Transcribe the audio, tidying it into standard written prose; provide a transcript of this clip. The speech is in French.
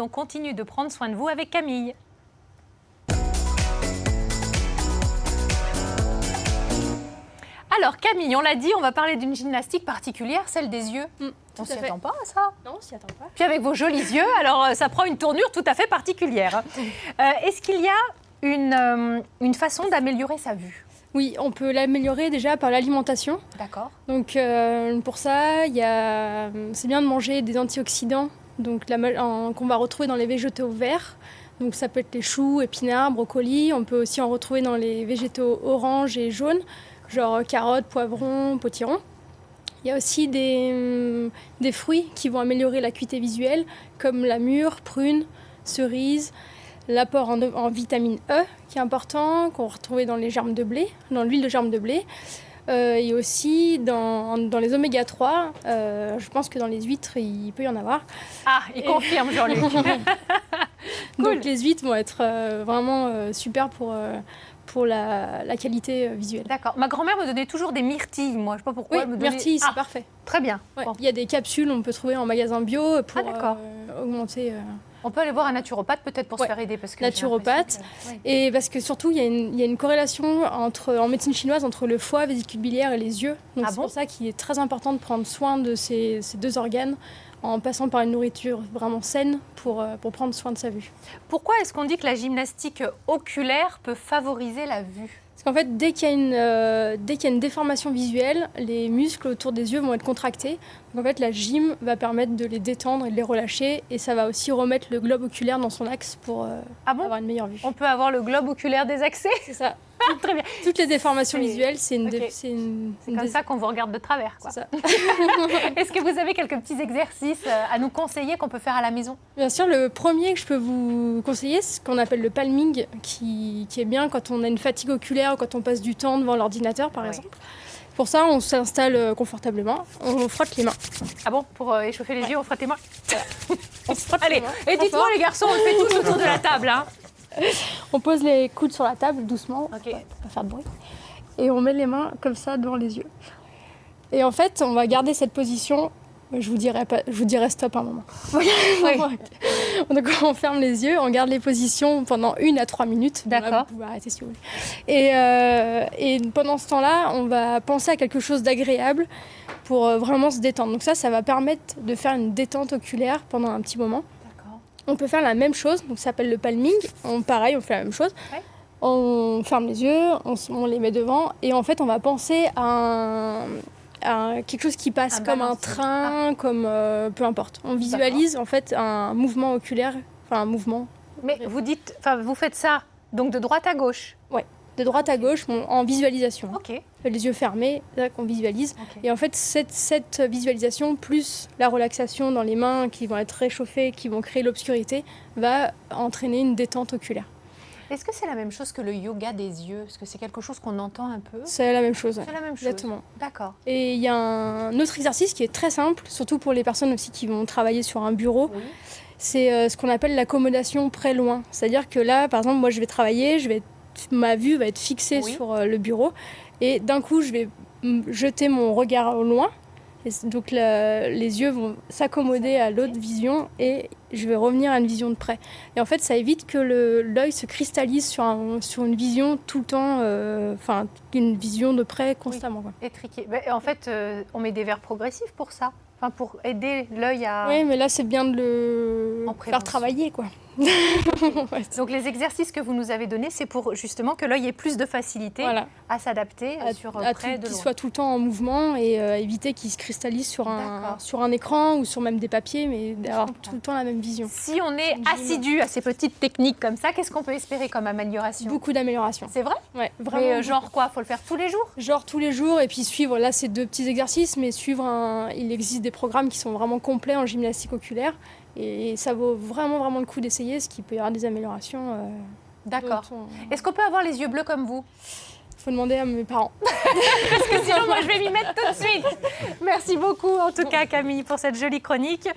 On continue de prendre soin de vous avec Camille. Alors Camille, on l'a dit, on va parler d'une gymnastique particulière, celle des yeux. On s'y attend pas à ça. Non, on s'y attend pas. Puis avec vos jolis yeux, alors ça prend une tournure tout à fait particulière. Est-ce qu'il y a une façon d'améliorer sa vue? Oui, on peut l'améliorer déjà par l'alimentation. D'accord. Donc pour ça, c'est bien de manger des antioxydants donc qu'on va retrouver dans les végétaux verts. Donc ça peut être les choux, épinards, brocolis. On peut aussi en retrouver dans les végétaux oranges et jaunes, genre carottes, poivrons, potirons. Il y a aussi des fruits qui vont améliorer l'acuité visuelle, comme la mûre, prune, cerise, l'apport en vitamine E, qui est important, qu'on va retrouver dans les germes de blé, dans l'huile de germe de blé. Et aussi dans les oméga 3, je pense que dans les huîtres, il peut y en avoir. Ah, il confirme Jean-Luc. Donc les huîtres vont être vraiment super pour la qualité visuelle. D'accord. Ma grand-mère me donnait toujours des myrtilles, moi. Je ne sais pas pourquoi. Oui, elle me donnait... myrtilles, c'est parfait. Très bien. Ouais. Bon. Il y a des capsules, on peut trouver en magasin bio pour augmenter... On peut aller voir un naturopathe peut-être pour se faire aider. Parce que naturopathe. Et parce que surtout, il y a une corrélation en médecine chinoise entre le foie, vésicule biliaire et les yeux. Donc c'est pour ça qu'il est très important de prendre soin de ces deux organes en passant par une nourriture vraiment saine pour prendre soin de sa vue. Pourquoi est-ce qu'on dit que la gymnastique oculaire peut favoriser la vue ? Parce qu'en fait, dès qu'il y a une déformation visuelle, les muscles autour des yeux vont être contractés. Donc en fait, la gym va permettre de les détendre et de les relâcher. Et ça va aussi remettre le globe oculaire dans son axe pour avoir une meilleure vue. On peut avoir le globe oculaire désaxé ? C'est ça. Très bien. Toutes les déformations visuelles, c'est comme ça qu'on vous regarde de travers. Quoi. C'est ça. Est-ce que vous avez quelques petits exercices à nous conseiller qu'on peut faire à la maison ? Bien sûr, le premier que je peux vous conseiller, c'est ce qu'on appelle le palming, qui est bien quand on a une fatigue oculaire ou quand on passe du temps devant l'ordinateur, par exemple. Pour ça, on s'installe confortablement, on frotte les mains. Ah bon ? Pour échauffer les yeux, on frotte les mains ? On se frotte Allez, les mains. et dites-moi les garçons, on le fait tous autour de la table. Hein. On pose les coudes sur la table doucement, Okay. pas faire de bruit. Et on met les mains comme ça devant les yeux. Et en fait, on va garder cette position. Je vous dirai stop un moment. Oui. Donc on ferme les yeux, on garde les positions pendant 1 à 3 minutes. D'accord. Vous pouvez arrêter si vous voulez. Et pendant ce temps-là, on va penser à quelque chose d'agréable pour vraiment se détendre. Donc ça va permettre de faire une détente oculaire pendant un petit moment. On peut faire la même chose, donc ça s'appelle le palming. Pareil, on fait la même chose. Ouais. On ferme les yeux, on les met devant et en fait, on va penser à quelque chose qui passe comme un train, comme peu importe. On visualise en fait un mouvement oculaire, enfin un mouvement. Mais vous faites ça donc de droite à gauche. Ouais, de droite à gauche en visualisation. Ok. Les yeux fermés, là qu'on visualise. Okay. Et en fait, cette visualisation, plus la relaxation dans les mains qui vont être réchauffées, qui vont créer l'obscurité, va entraîner une détente oculaire. Est-ce que c'est la même chose que le yoga des yeux ? Est-ce que c'est quelque chose qu'on entend un peu ? C'est la même chose. C'est la même chose. Exactement. D'accord. Et il y a un autre exercice qui est très simple, surtout pour les personnes aussi qui vont travailler sur un bureau. Oui. C'est ce qu'on appelle l'accommodation près-loin. C'est-à-dire que là, par exemple, moi, je vais travailler, ma vue va être fixée sur le bureau. Et d'un coup, je vais jeter mon regard au loin. Et donc les yeux vont s'accommoder à l'autre vision et je vais revenir à une vision de près. Et en fait, ça évite que l'œil se cristallise sur une vision tout le temps, une vision de près constamment. Oui. Étriquée. En fait, on met des verres progressifs pour ça. Enfin, pour aider l'œil à... Oui, mais là, c'est bien de le faire travailler, quoi. Donc, les exercices que vous nous avez donnés, c'est pour justement que l'œil ait plus de facilité à s'adapter sur près de loin. Qu'il soit tout le temps en mouvement et éviter qu'il se cristallise sur un écran ou sur même des papiers, mais d'avoir tout le temps la même vision. Si on est assidu à ces petites techniques comme ça, qu'est-ce qu'on peut espérer comme amélioration ? Beaucoup d'amélioration. C'est vrai ? Oui, vraiment. Mais genre quoi ? Faut le faire tous les jours ? Genre tous les jours et puis suivre, là c'est 2 petits exercices, mais il existe des programmes qui sont vraiment complets en gymnastique oculaire et ça vaut vraiment le coup d'essayer, parce qu'il peut y avoir des améliorations. D'accord. Est-ce qu'on peut avoir les yeux bleus comme vous ? Il faut demander à mes parents. Parce que sinon moi je vais m'y mettre tout de suite. Merci beaucoup en tout cas Camille pour cette jolie chronique.